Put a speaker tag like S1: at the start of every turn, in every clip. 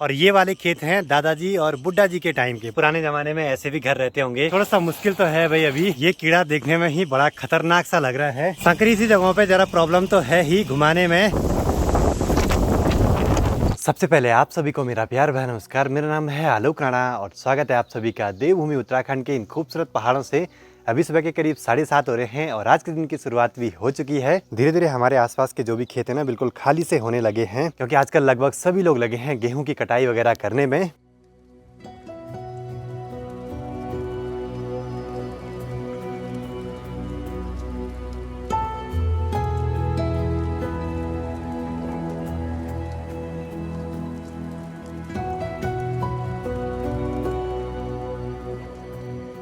S1: और ये वाले खेत हैं दादाजी और बुड्ढा जी के टाइम के। पुराने जमाने में ऐसे भी घर रहते होंगे। थोड़ा सा मुश्किल तो है भाई, अभी ये कीड़ा देखने में ही बड़ा खतरनाक सा लग रहा है। संकरी सी जगहों पे जरा प्रॉब्लम तो है ही घुमाने में। सबसे पहले आप सभी को मेरा प्यार भरा नमस्कार। मेरा नाम है आलोक राणा और स्वागत है आप सभी का देवभूमि उत्तराखंड के इन खूबसूरत पहाड़ों से। अभी सुबह के करीब 7:30 हो रहे हैं और आज के दिन की शुरुआत भी हो चुकी है। धीरे धीरे हमारे आसपास के जो भी खेत हैं ना बिल्कुल खाली से होने लगे हैं, क्योंकि आजकल लगभग सभी लोग लगे हैं गेहूं की कटाई वगैरह करने में।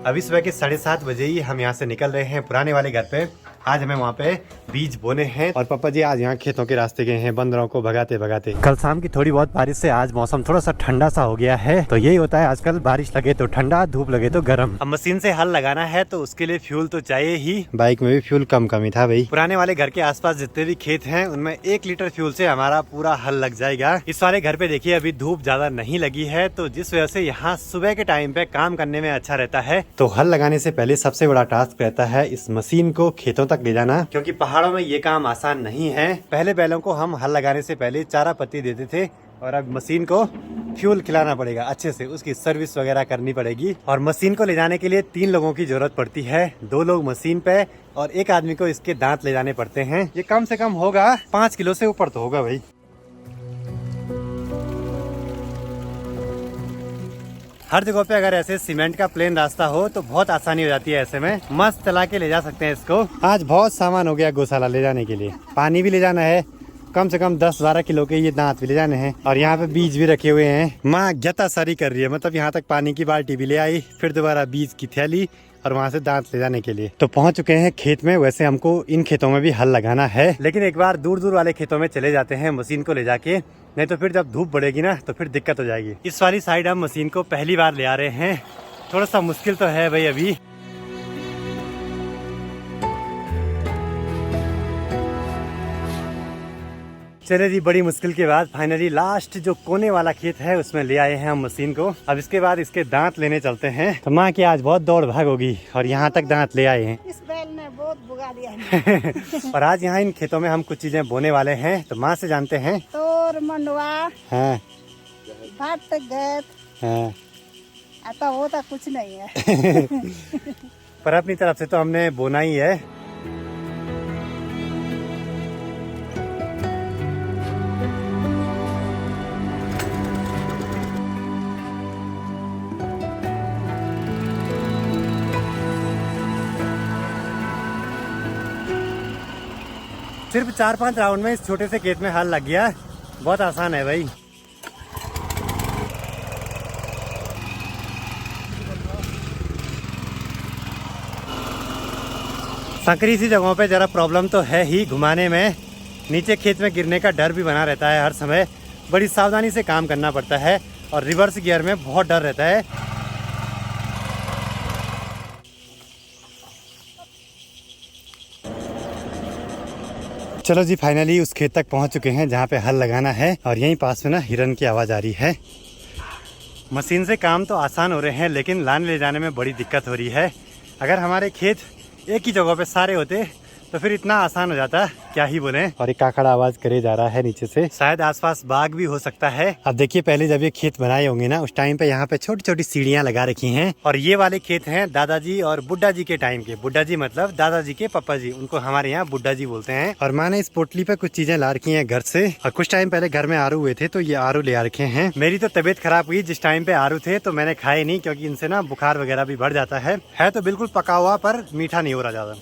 S1: अभी सुबह के 7:30 बजे ही हम यहाँ से निकल रहे हैं पुराने वाले घर पे। आज हमें वहाँ पे बीज बोने हैं और पापा जी आज यहाँ खेतों के रास्ते गए हैं बंदरों को भगाते भगाते। कल शाम की थोड़ी बहुत बारिश से आज मौसम थोड़ा सा ठंडा सा हो गया है। तो यही होता है आजकल, बारिश लगे तो ठंडा, धूप लगे तो गर्म। अब मशीन से हल लगाना है तो उसके लिए फ्यूल तो चाहिए ही। बाइक में भी फ्यूल कम ही था भाई। पुराने वाले घर के आसपास जितने भी खेत हैं उनमें 1 लीटर फ्यूल से हमारा पूरा हल लग जाएगा। इस वाले घर पे देखिए अभी धूप ज्यादा नहीं लगी है, तो जिस वजह से यहाँ सुबह के टाइम पे काम करने में अच्छा रहता है। तो हल लगाने से पहले सबसे बड़ा टास्क रहता है इस मशीन को खेतों तक ले जाना, क्योंकि पहाड़ों में ये काम आसान नहीं है। पहले बैलों को हम हल लगाने से पहले चारा पत्ती देते थे और अब मशीन को फ्यूल खिलाना पड़ेगा अच्छे से, उसकी सर्विस वगैरह करनी पड़ेगी। और मशीन को ले जाने के लिए 3 लोगों की जरूरत पड़ती है। 2 लोग मशीन पे और 1 आदमी को इसके दांत ले जाने पड़ते हैं। ये कम से कम होगा 5 किलो से ऊपर तो होगा भाई। हर जगह पे अगर ऐसे सीमेंट का प्लेन रास्ता हो तो बहुत आसानी हो जाती है। ऐसे में मस्त चला के ले जा सकते हैं इसको। आज बहुत सामान हो गया गौशाला ले जाने के लिए। पानी भी ले जाना है, कम से कम 10-12 किलो के ये दांत भी ले जाने हैं और यहाँ पे बीज भी रखे हुए हैं। माँ गतासारी कर रही है, मतलब यहाँ तक पानी की बाल्टी भी ले आई, फिर दोबारा बीज की थैली और वहाँ से दांत ले जाने के लिए। तो पहुंच चुके हैं खेत में। वैसे हमको इन खेतों में भी हल लगाना है, लेकिन एक बार दूर दूर वाले खेतों में चले जाते हैं मशीन को ले जाके, नहीं तो फिर जब धूप बढ़ेगी ना तो फिर दिक्कत हो जाएगी। इस वाली साइड हम मशीन को पहली बार ले आ रहे हैं। थोड़ा सा मुश्किल तो है भाई अभी। चले जी, बड़ी मुश्किल के बाद फाइनली लास्ट जो कोने वाला खेत है उसमें ले आए हैं हम मशीन को। अब इसके बाद इसके दांत लेने चलते हैं। तो माँ की आज बहुत दौड़ भाग होगी और यहाँ तक दांत ले आए हैं।
S2: इस बैल ने बहुत भुगा दिया है।
S1: और आज यहाँ इन खेतों में हम कुछ चीजें बोने वाले हैं, तो माँ से जानते हैं।
S2: तोर मंडवा
S1: हाँ
S2: भट गैत
S1: हाँ
S2: आता होता कुछ नहीं है।
S1: पर अपनी तरफ से तो हमने बोना ही है। सिर्फ 4-5 राउंड में इस छोटे से खेत में हल लग गया। बहुत आसान है भाई। संकरी सी जगहों पे जरा प्रॉब्लम तो है ही घुमाने में। नीचे खेत में गिरने का डर भी बना रहता है हर समय। बड़ी सावधानी से काम करना पड़ता है और रिवर्स गियर में बहुत डर रहता है। चलो जी, फाइनली उस खेत तक पहुंच चुके हैं जहां पे हल लगाना है और यहीं पास में ना हिरन की आवाज़ आ रही है। मशीन से काम तो आसान हो रहे हैं, लेकिन लाने ले जाने में बड़ी दिक्कत हो रही है। अगर हमारे खेत एक ही जगह पे सारे होते तो फिर इतना आसान हो जाता, क्या ही बोले। और एक काकड़ा आवाज करे जा रहा है नीचे से, शायद आसपास बाग भी हो सकता है। अब देखिए, पहले जब ये खेत बनाए होंगे ना उस टाइम पे यहाँ पे छोटी छोटी सीढ़ियाँ लगा रखी हैं। और ये वाले खेत हैं दादाजी और बुड्ढा जी के टाइम के। बुड्ढा जी मतलब दादाजी के पापा जी, उनको हमारे यहाँ बुड्ढा जी बोलते हैं। और माँ ने इस पोटली पे कुछ चीजें ला रखी है घर से। और कुछ टाइम पहले घर में आरू हुए थे तो ये आरू ले आ रखे हैं। मेरी तो तबीयत खराब हुई जिस टाइम पे आरू थे, तो मैंने खाए नहीं, क्योंकि इनसे ना बुखार वगैरह भी बढ़ जाता है तो बिल्कुल पका हुआ पर मीठा नहीं हो रहा ज्यादा।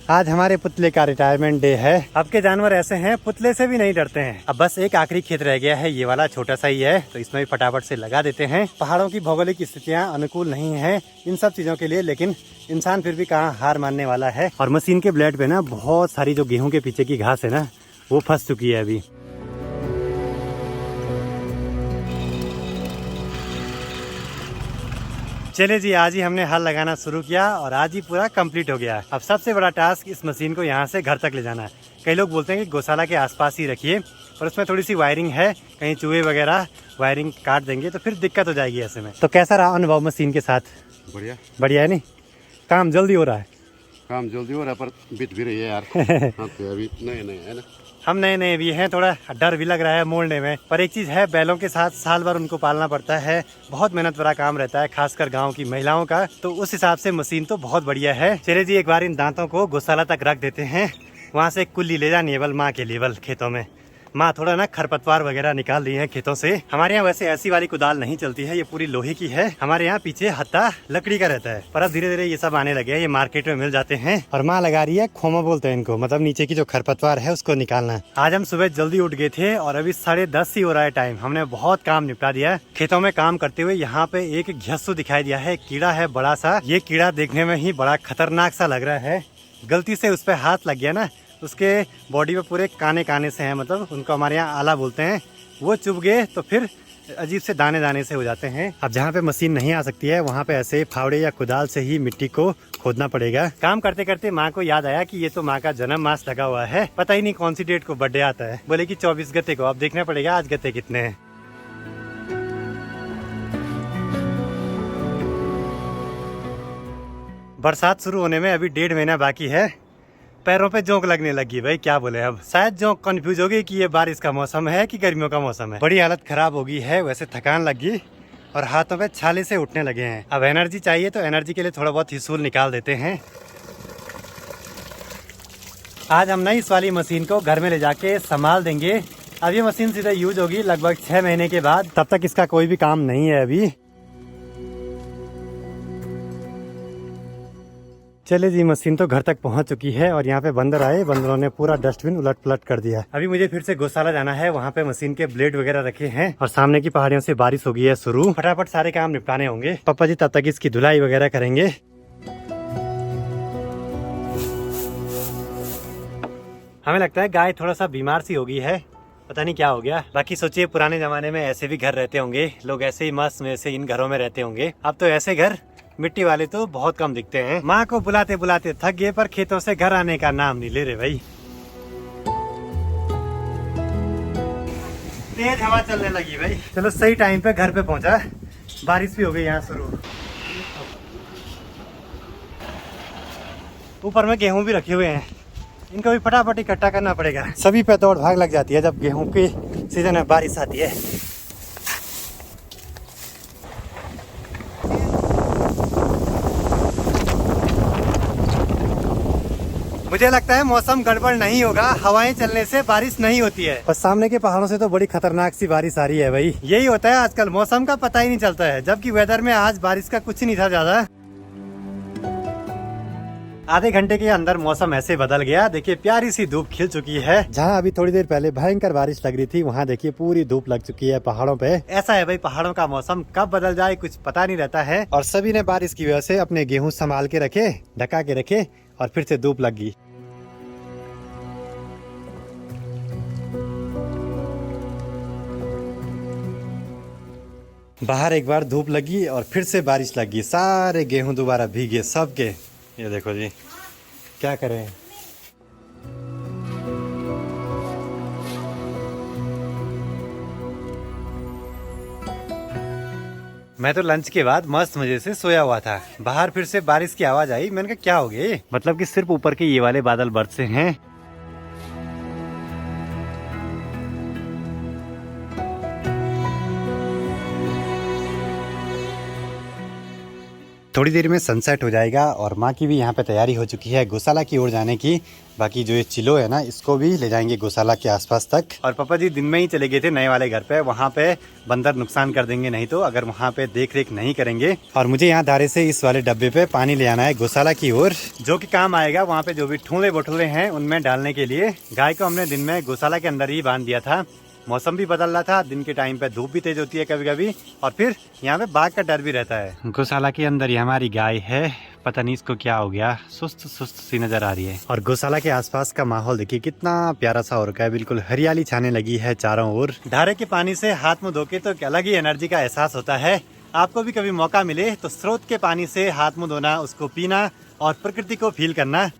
S1: आज हमारे पुतले का रिटायरमेंट डे है। अब के जानवर ऐसे हैं, पुतले से भी नहीं डरते हैं। अब बस एक आखिरी खेत रह गया है, ये वाला छोटा सा ही है, तो इसमें भी फटाफट से लगा देते हैं। पहाड़ों की भौगोलिक स्थितियाँ अनुकूल नहीं है इन सब चीजों के लिए, लेकिन इंसान फिर भी कहाँ हार मानने वाला है। और मशीन के ब्लेड पे ना बहुत सारी जो गेहूं के पीछे की घास है ना, वो फंस चुकी है अभी। चले जी, आज ही हमने हल लगाना शुरू किया और आज ही पूरा कंप्लीट हो गया। अब सबसे बड़ा टास्क इस मशीन को यहाँ से घर तक ले जाना है। कई लोग बोलते हैं कि गौशाला के आसपास ही रखिए, पर उसमें थोड़ी सी वायरिंग है, कहीं चूहे वगैरह वायरिंग काट देंगे तो फिर दिक्कत हो जाएगी ऐसे में। तो कैसा रहा अनुभव मशीन के साथ?
S3: बढ़िया
S1: बढ़िया है नहीं? काम जल्दी हो रहा है?
S3: काम जल्दी हो रहा है पर बीत भी रही है यार। हाँ तो अभी नए नए है ना,
S1: हम नए नए भी हैं, थोड़ा डर भी लग रहा है मोड़ने में। पर एक चीज है, बैलों के साथ साल भर उनको पालना पड़ता है, बहुत मेहनत भरा काम रहता है, खासकर गांव की महिलाओं का। तो उस हिसाब से मशीन तो बहुत बढ़िया है। चलिए जी, एक बार इन दांतों को गौशाला तक रख देते हैं। वहाँ से कुल्ली ले जानी है बल माँ के लिए, बल खेतों में। माँ थोड़ा ना खरपतवार वगैरह निकाल रही है खेतों से। हमारे यहाँ वैसे ऐसी वाली कुदाल नहीं चलती है, ये पूरी लोहे की है। हमारे यहाँ पीछे हत्ता लकड़ी का रहता है, पर अब धीरे धीरे ये सब आने लगे हैं, ये मार्केट में मिल जाते हैं। और माँ लगा रही है खोमा, बोलते हैं इनको, मतलब नीचे की जो खरपतवार है उसको निकालना है। आज हम सुबह जल्दी उठ गए थे और अभी 10:30 ही हो रहा है टाइम। हमने बहुत काम निपटा दिया है। खेतों में काम करते हुए यहाँ पे एक घ्यस्सू दिखाई दिया है, कीड़ा है बड़ा सा। ये कीड़ा देखने में ही बड़ा खतरनाक सा लग रहा है। गलती से उस पर हाथ लग गया ना, उसके बॉडी पे पूरे काने काने से हैं, मतलब उनको हमारे यहाँ आला बोलते हैं। वो चुभ गए तो फिर अजीब से दाने दाने से हो जाते हैं। अब जहाँ पे मशीन नहीं आ सकती है वहाँ पे ऐसे फावड़े या कुदाल से ही मिट्टी को खोदना पड़ेगा। काम करते करते माँ को याद आया कि ये तो माँ का जन्म मास लगा हुआ है, पता ही नहीं कौन सी डेट को बर्थडे आता है। बोले कि 24 गते को। अब देखना पड़ेगा आज गते कितने हैं। बरसात शुरू होने में अभी 1.5 महीना बाकी है। पैरों पे जोंक लगने लगी भाई, क्या बोले। अब शायद जोंक कंफ्यूज होगी कि ये बारिश का मौसम है कि गर्मियों का मौसम है। बड़ी हालत खराब हो गई है, वैसे थकान लगी और हाथों पे छाले से उठने लगे हैं। अब एनर्जी चाहिए, तो एनर्जी के लिए थोड़ा बहुत हिसूल निकाल देते हैं। आज हम नई इस वाली मशीन को घर में ले जाके संभाल देंगे। अब ये मशीन सीधे यूज होगी लगभग 6 महीने के बाद, तब तक इसका कोई भी काम नहीं है अभी। चले जी, मशीन तो घर तक पहुंच चुकी है और यहाँ पे बंदर आए, बंदरों ने पूरा डस्टबिन उलट पलट कर दिया। अभी मुझे फिर से गौशाला जाना है, वहाँ पे मशीन के ब्लेड वगैरह रखे हैं और सामने की पहाड़ियों से बारिश हो गई है शुरू। फटाफट सारे काम निपटाने होंगे। पापा जी तब तक इसकी धुलाई वगैरह करेंगे। हमें लगता है गाय थोड़ा सा बीमार सी हो गई है, पता नहीं क्या हो गया। बाकी सोचिए, पुराने जमाने में ऐसे भी घर रहते होंगे, लोग ऐसे ही मस्त में से इन घरों में रहते होंगे। अब तो ऐसे घर मिट्टी वाले तो बहुत कम दिखते हैं। माँ को बुलाते बुलाते थक गए, पर खेतों से घर आने का नाम नहीं ले रहे भाई। तेज हवा चलने लगी भाई। चलो सही टाइम पे घर पे पहुंचा, बारिश भी हो गई यहाँ शुरू। ऊपर में गेहूं भी रखे हुए हैं, इनको भी फटाफट इकट्ठा करना पड़ेगा। सभी पे दौड़ भाग लग जाती है जब गेहूं की सीजन में बारिश आती है। मुझे लगता है मौसम गड़बड़ नहीं होगा, हवाएं चलने से बारिश नहीं होती है। पर सामने के पहाड़ों से तो बड़ी खतरनाक सी बारिश आ रही है भाई। यही होता है आजकल, मौसम का पता ही नहीं चलता है। जबकि वेदर में आज बारिश का कुछ नहीं था ज्यादा। आधे घंटे के अंदर मौसम ऐसे बदल गया। देखिए प्यारी सी धूप खिल चुकी है। जहाँ अभी थोड़ी देर पहले भयंकर बारिश लग रही थी, वहाँ देखिए पूरी धूप लग चुकी है पहाड़ों पे। ऐसा है भाई, पहाड़ों का मौसम कब बदल जाए कुछ पता नहीं रहता है। और सभी ने बारिश की वजह से अपने गेहूं संभाल के रखे, ढका के रखे, और फिर से धूप लग गई। बाहर एक बार धूप लगी और फिर से बारिश लगी, सारे गेहूं दोबारा भीगे सबके। ये देखो जी, क्या करें। मैं तो लंच के बाद मस्त मजे से सोया हुआ था। बाहर फिर से बारिश की आवाज आई। मैंने कहा क्या हो गया, मतलब कि सिर्फ ऊपर के ये वाले बादल बरसे हैं। थोड़ी देर में सनसेट हो जाएगा और माँ की भी यहाँ पे तैयारी हो चुकी है गौशाला की ओर जाने की। बाकी जो ये चिलो है ना, इसको भी ले जाएंगे गौशाला के आसपास तक। और पापा जी दिन में ही चले गए थे नए वाले घर पे, वहाँ पे बंदर नुकसान कर देंगे नहीं तो, अगर वहाँ पे देख रेख नहीं करेंगे। और मुझे यहाँ धारे से इस वाले डब्बे पे पानी ले आना है गौशाला की ओर, जो कि काम आएगा वहाँ पे जो भी ठूले बोठुले हैं उनमें डालने के लिए। गाय को हमने दिन में गौशाला के अंदर ही बांध दिया था। मौसम भी बदल रहा था, दिन के टाइम पे धूप भी तेज होती है कभी कभी, और फिर यहाँ पे बाघ का डर भी रहता है। गौशाला के अंदर ही हमारी गाय है, पता नहीं इसको क्या हो गया, सुस्त सुस्त सी नजर आ रही है। और गौशाला के आसपास का माहौल देखिए कितना प्यारा सा हो रखा है, बिल्कुल हरियाली छाने लगी है चारों ओर। धारे के पानी से हाथ मुंह धोके तो अलग ही एनर्जी का एहसास होता है। आपको भी कभी मौका मिले तो स्रोत के पानी से हाथ मुंह धोना, उसको पीना और प्रकृति को फील करना।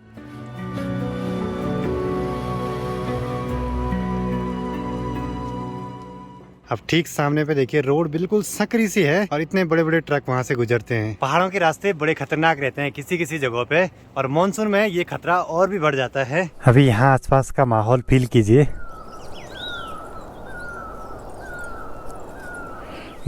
S1: अब ठीक सामने पे देखिए रोड बिल्कुल सकरी सी है और इतने बड़े बड़े ट्रक वहाँ से गुजरते हैं। पहाड़ों के रास्ते बड़े खतरनाक रहते हैं किसी किसी जगहों पे, और मानसून में ये खतरा और भी बढ़ जाता है। अभी यहाँ आसपास का माहौल फील कीजिए,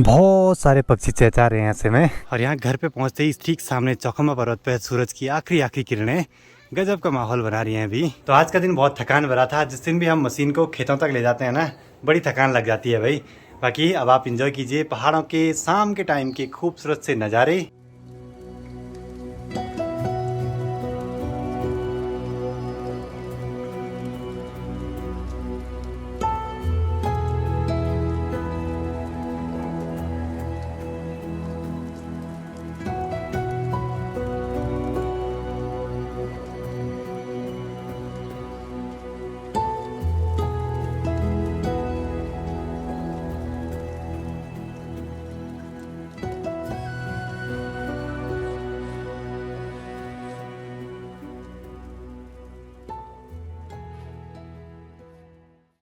S1: बहुत सारे पक्षी चहचहा रहे हैं ऐसे में। और यहाँ घर पे पहुँचते ही ठीक सामने चौखमा पर्वत पे सूरज की आखिरी किरणें गजब का माहौल बना रही हैं अभी। तो आज का दिन बहुत थकान भरा था। जिस दिन भी हम मशीन को खेतों तक ले जाते हैं ना, बड़ी थकान लग जाती है भाई। बाकी अब आप इंजॉय कीजिए पहाड़ों के शाम के टाइम के खूबसूरत से नज़ारे।